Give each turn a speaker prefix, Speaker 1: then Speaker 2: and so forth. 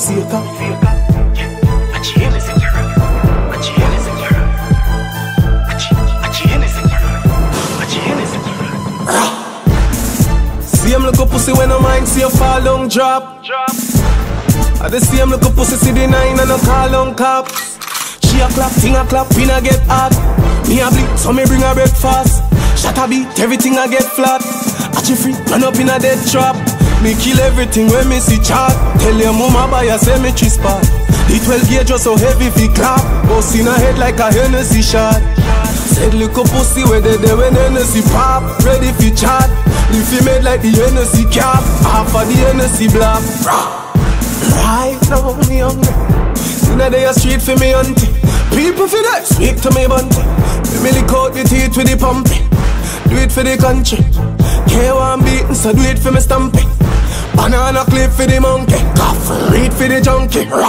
Speaker 1: Seeker. Same little pussy when no mind see a fall down drop. I the same little pussy see the 9 and no call on cops. She a clap, thing a clap, pin a get hot. Me a bleed, so me bring her breakfast. Shot a beat, everything I get flat. At you free, run up in a dead trap. Me kill everything when me see chat. Tell your mama buy a cemetery spot. The 12 gauge was so heavy fi clap. Bust in her head like a Hennessy shot. Said little pussy where they when Hennessy pop. Ready fi chat. If you made like the Hennessy cap. Half of the Hennessy block. Right now me hungry. Inna the street for me auntie. People for that speak to me bunty. Me lick out the teeth with the pumping. Do it for the country. K1 beating, so do it for me stamping. Banana clip for the monkey. Cough, read for the junkie.